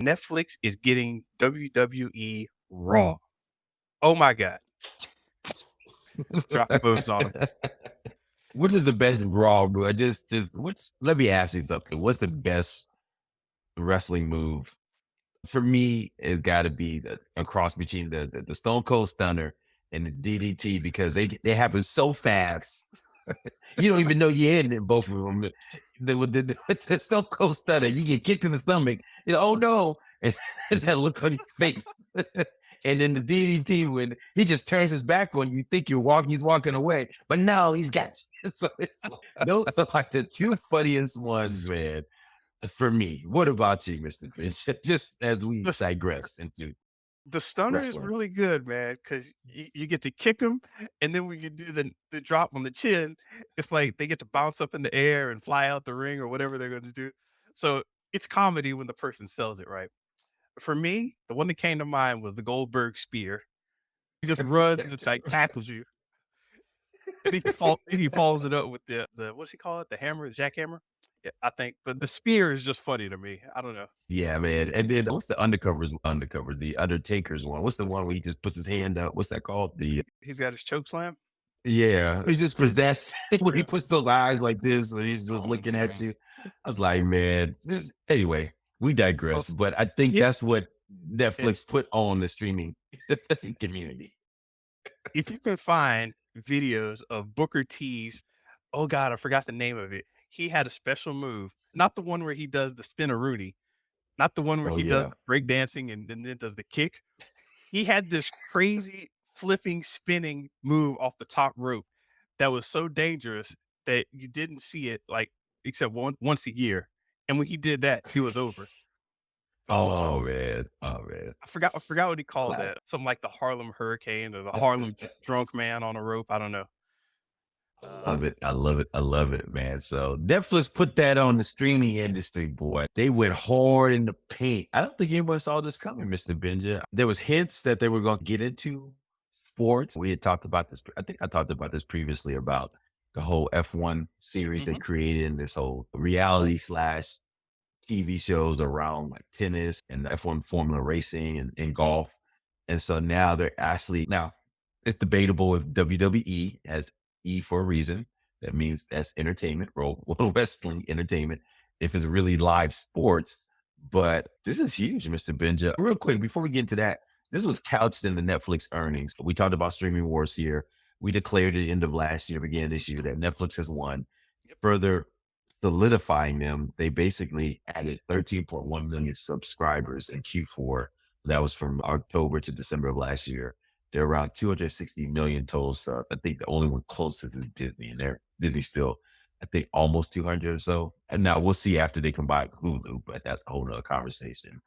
Netflix is getting WWE RAW. Oh my God. Drop emojis on them. What is the best Raw move? Let me ask you something. What's the best wrestling move? For me, it's got to be a cross between the Stone Cold Stunner and the DDT because they happen so fast. You don't even know you're in it, both of them. The Stone Cold Stunner, you get kicked in the stomach. You know, oh no. And that look on your face. And then the DDT, when he just turns his back on you, you think he's walking away. But no, he's got you. So those are like the two funniest ones, man, for me. What about you, Mr. Finch? Just as we The, digress into the stunner is wrestling. really good, man, because you get to kick them. And then when you do the drop on the chin, it's like they get to bounce up in the air and fly out the ring or whatever they're going to do. So it's comedy when the person sells it, right? For me, the one that came to mind was the Goldberg spear. He just runs and it's like tackles you. And he follows it up with the what's he call it? The hammer, the jackhammer? Yeah, I think. But the spear is just funny to me. I don't know. Yeah, man. And then what's the undercover, the Undertaker's one? What's the one where he just puts his hand up? What's that called? He's got his choke slam. Yeah, he's just possessed when he Yeah. puts those eyes like this and he's just looking at you. I was like, man, anyway, we Well, digress. But I think if that's what eh, Netflix put on the streaming community. if you can find videos of Booker T's, oh God, I forgot the name of it. He had a special move, not the one where he does the spinneroonie, not the one where Oh he does yeah. the break dancing and then does the kick. He had this crazy flipping, spinning move off the top rope that was so dangerous that you didn't see it like except once a year. And when he did that, he was over. So Oh man. Oh man. I forgot what he called that. Something like the Harlem Hurricane or the Harlem Drunk Man on a rope. I don't know. I love it. I love it. I love it, man. So Netflix put that on the streaming industry, boy. They went hard in the paint. I don't think anyone saw this coming, Mr. Benja. There was hints that they were going to get into sports. We had talked about this. I think I talked about this previously about the whole F1 series they Mhm. created and this whole reality slash TV shows around like tennis and F1 Formula racing and golf. And so now now it's debatable if WWE has E for a reason. That means that's entertainment, world wrestling entertainment, if it's really live sports. But this is huge, Mr. Benja. Real quick, before we get into that, this was couched in the Netflix earnings. We talked about streaming wars here. We declared at the end of last year, beginning this year, that Netflix has won. Yep. Further solidifying them, they basically added 13.1 million subscribers in Q4. That was from October to December of last year. They're around 260 million total subs. I think the only one closest is Disney, and Disney still, I think, almost 200 or so. And now we'll see after they combine Hulu, but that's a whole nother conversation.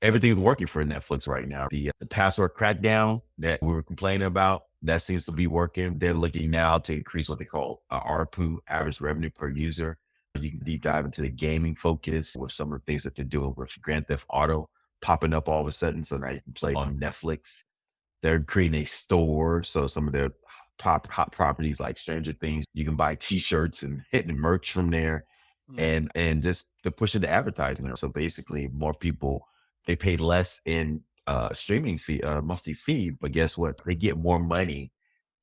Everything's working for Netflix right now. The password crackdown that we were complaining about, that seems to be working. They're looking now to increase what they call ARPU, average revenue per user. You can deep dive into the gaming focus with some of the things that they're doing with Grand Theft Auto popping up all of a sudden. So now you can play on Netflix. They're creating a store. So some of their hot properties like Stranger Things, you can buy t-shirts and hitting merch from there Mhm. and just to push it to advertising. So basically more people, they pay less in streaming fee, monthly fee, but guess what? They get more money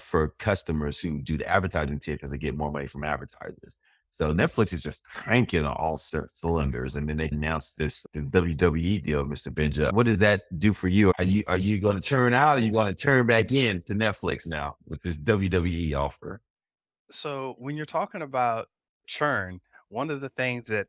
for customers who do the advertising tier because they get more money from advertisers. So Netflix is just cranking on all cylinders, and then they announced this WWE deal, Mr. Benja. What does that do for you? Are you going to turn out? Or are you going to turn back in to Netflix now with this WWE offer? So when you're talking about churn, one of the things that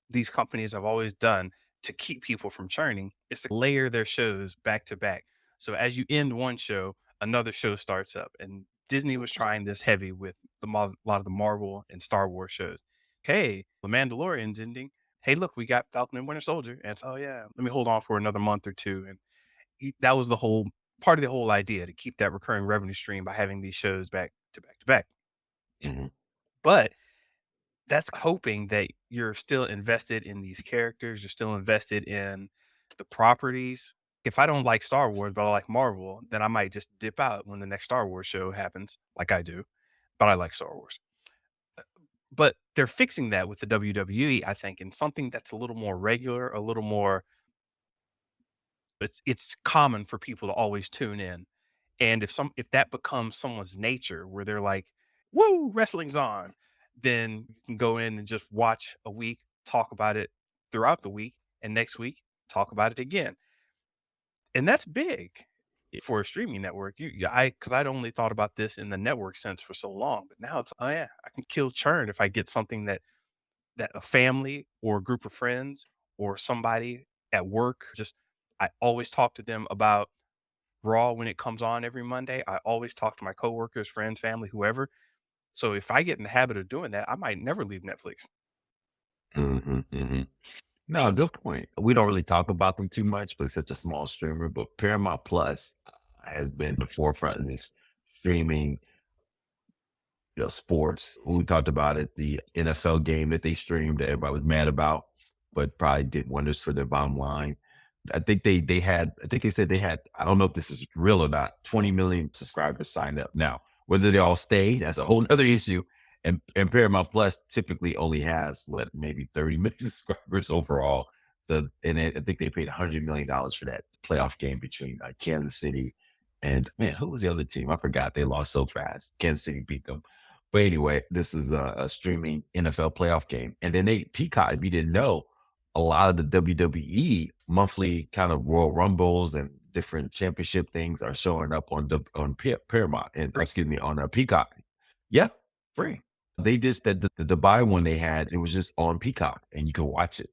these companies have always done to keep people from churning is to layer their shows back to back. So as you end one show, another show starts up. And Disney was trying this heavy with a lot of the Marvel and Star Wars shows. Hey, The Mandalorian's ending. Hey, look, we got Falcon and Winter Soldier. And it's, oh, yeah, let me hold on for another month or two. And that was the whole part of the whole idea to keep that recurring revenue stream by having these shows back to back to back. Mhm. But that's hoping that you're still invested in these characters, you're still invested in the properties. If I don't like Star Wars, but I like Marvel, then I might just dip out when the next Star Wars show happens, like I do, but I like Star Wars. But they're fixing that with the WWE, I think, in something that's a little more regular, a little more It's common for people to always tune in. And if that becomes someone's nature where they're like, "Woo, wrestling's on," then you can go in and just watch a week, talk about it throughout the week, and next week talk about it again. And that's big for a streaming network. Because I'd only thought about this in the network sense for so long, but now it's, oh yeah, I can kill churn if I get something that a family or a group of friends or somebody at work just, I always talk to them about Raw when it comes on every Monday. I always talk to my coworkers, friends, family, whoever. So if I get in the habit of doing that, I might never leave Netflix. Mhm, mhm. No, good point. We don't really talk about them too much, but it's such a small streamer. But Paramount Plus has been the forefront of this streaming, sports. We talked about it, the NFL game that they streamed that everybody was mad about, but probably did wonders for their bottom line. I think they said they had, I don't know if this is real or not, 20 million subscribers signed up. Now, whether they all stay, that's a whole other issue. And Paramount Plus typically only has what, maybe 30 million subscribers overall. I think they paid $100 million for that playoff game between Kansas City and, man, who was the other team? I forgot. They lost so fast. Kansas City beat them. But anyway, this is a streaming NFL playoff game. And then Peacock, if you didn't know, a lot of the WWE monthly kind of Royal Rumbles and different championship things are showing up on Paramount and, Free. excuse me, on Peacock. Yeah, free. They just that the Dubai one they had, it was just on Peacock and you could watch it.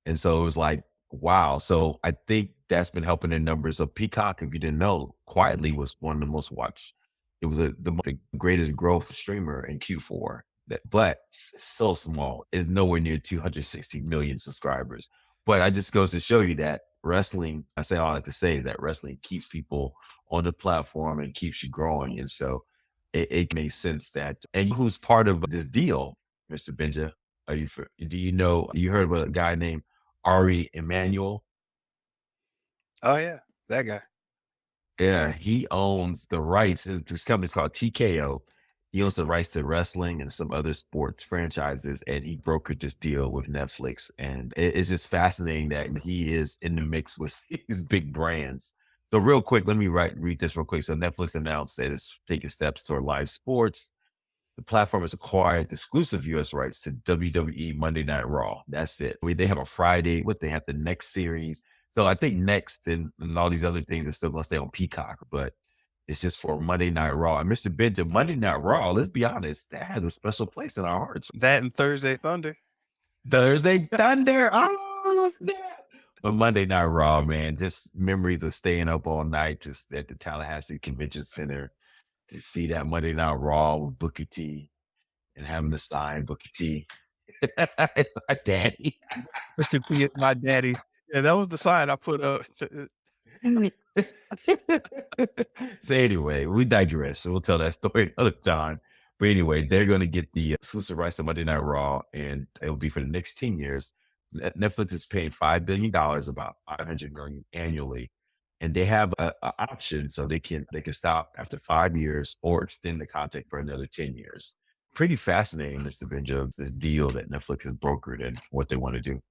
And so it was like, wow. So I think that's been helping the numbers of Peacock. If you didn't know, quietly was one of the most watched. It was the greatest growth streamer in Q4. But it's so small. It's nowhere near 260 million subscribers. But I just goes to show you that wrestling, I say all I have to say is that wrestling keeps people on the platform and keeps you growing. And so it makes sense that, and who's part of this deal, Mr. Benja? Do you know, you heard of a guy named Ari Emanuel? Oh yeah, that guy. Yeah, he owns the rights. This company's called TKO. He owns the rights to wrestling and some other sports franchises, and he brokered this deal with Netflix. And it's just fascinating that he is in the mix with these big brands. So, real quick, let me read this real quick. So, Netflix announced that it's taking steps toward live sports. The platform has acquired exclusive US rights to WWE Monday Night Raw. That's it. I mean, they have a Friday, what they have the next series. So I think next and all these other things are still going to stay on Peacock, but it's just for Monday Night Raw. And Mr. Benjamin, Monday Night Raw, let's be honest, that has a special place in our hearts. That and Thursday Thunder. Thursday Thunder. Oh, snap. But Monday Night Raw, man, just memories of staying up all night just at the Tallahassee Convention Center to see that Monday Night Raw with Booker T and having to sign Booker T. It's my daddy. Mr. P is my daddy. Yeah, that was the sign I put up. So anyway, we digress. So we'll tell that story another time. But anyway, they're going to get the exclusive rights to Monday Night Raw, and it will be for the next 10 years. Netflix is paying $5 billion, about 500 million annually, and they have a option so they can stop after 5 years or extend the contract for another 10 years. Pretty fascinating, Mr. Benjo, this deal that Netflix has brokered and what they want to do.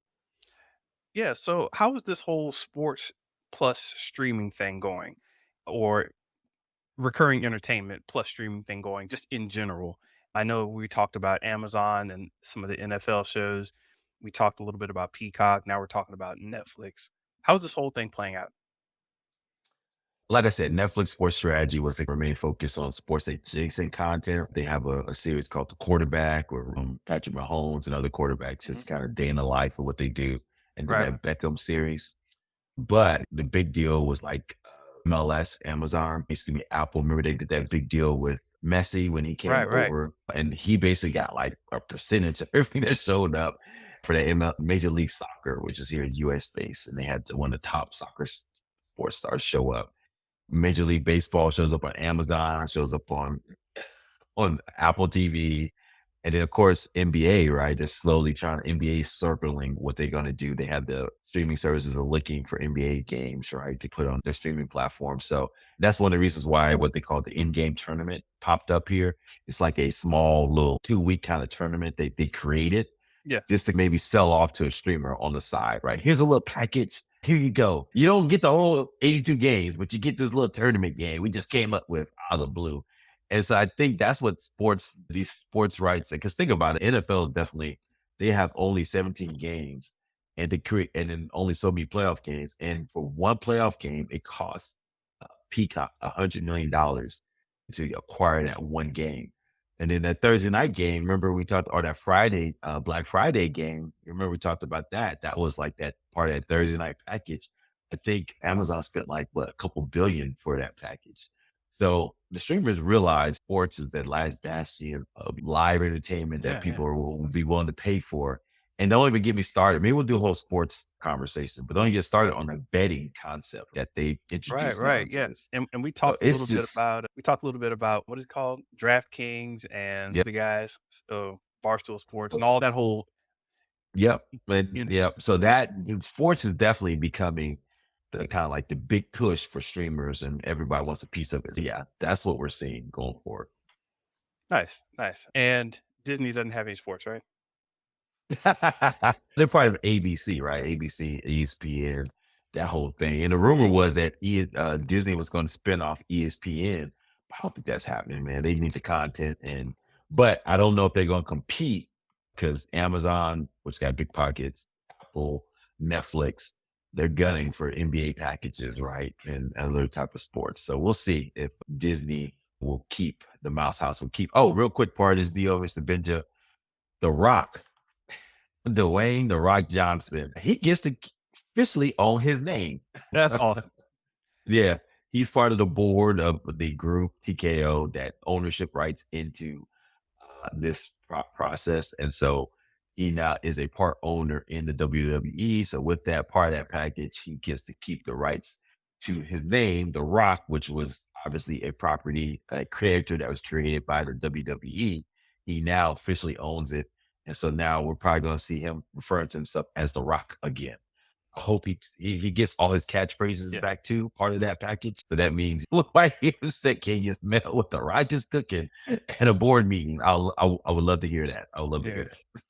Yeah, so how is this whole sports plus streaming thing going? Or recurring entertainment plus streaming thing going just in general? I know we talked about Amazon and some of the NFL shows. We talked a little bit about Peacock. Now we're talking about Netflix. How's this whole thing playing out? Like I said, Netflix sports strategy was to remain focused on sports adjacent content. They have a series called The Quarterback, where Patrick Mahomes and other quarterbacks Mhm. just kind of day in the life of what they do. And then Right. that Beckham series. But the big deal was like MLS, Amazon, basically Apple. Remember they did that big deal with Messi when he came Right, right. over, and he basically got like a percentage of everything that showed up for the Major League Soccer, which is here in US based, and they had one of the top soccer sports stars show up. Major League Baseball shows up on Amazon, shows up on Apple TV. And then, of course, NBA, right? They're slowly trying, NBA is circling what they're going to do. They have the streaming services are looking for NBA games, right, to put on their streaming platform. So that's one of the reasons why what they call the in-game tournament popped up here. It's like a small little 2 week kind of tournament they created Yeah. just to maybe sell off to a streamer on the side, right? Here's a little package. here you go. You don't get the whole 82 games, but you get this little tournament game we just came up with out of the blue. And so I think that's what these sports rights, because think about it, NFL definitely, they have only 17 games and to create, and then only so many playoff games. And for one playoff game, it costs Peacock $100 million to acquire that one game. And then that Thursday night game, remember we talked, or that Friday, Black Friday game, remember we talked about that? That was like that part of that Thursday night package. I think Amazon spent like what, a couple billion for that package. So the streamers realize sports is that last bastion of live entertainment that Yeah, yeah. will be willing to pay for. And don't even get me started. Maybe we'll do a whole sports conversation, but don't even get started on the betting concept that they Right, introduced now right. into Yeah. this. And we So talked a little it's bit just, about what is it called? DraftKings and yeah. the guys, Barstool Sports and all that whole Yep, and you know, yep. So that sports is definitely becoming the kind of like the big push for streamers, and everybody wants a piece of it. So yeah, that's what we're seeing going forward. nice, nice. And Disney doesn't have any sports, right? They're part of ABC, right? ABC, ESPN, that whole thing. And the rumor was that Disney was going to spin off ESPN. I don't think that's happening, man. They need the content, but I don't know if they're going to compete because Amazon, which got big pockets, Apple, Netflix, they're gunning for NBA packages, right, and other type of sports. So we'll see if Disney will keep the Mouse House. Will keep. Oh, real quick part is the Mr. Benja, The Rock. Dwayne The Rock Johnson. He gets to officially own his name. That's awesome. Yeah. He's part of the board of the group TKO that ownership rights into this process. And so he now is a part owner in the WWE. So with that part of that package, he gets to keep the rights to his name, The Rock, which was obviously a property, a character that was created by the WWE. He now officially owns it. And so now we're probably going to see him referring to himself as The Rock again. I hope he gets all his catchphrases Yeah, back too, part of that package. So that means, look right here, said, can you smell what the rock is cooking at a board meeting? I would love to hear that. I would love to hear yeah. that.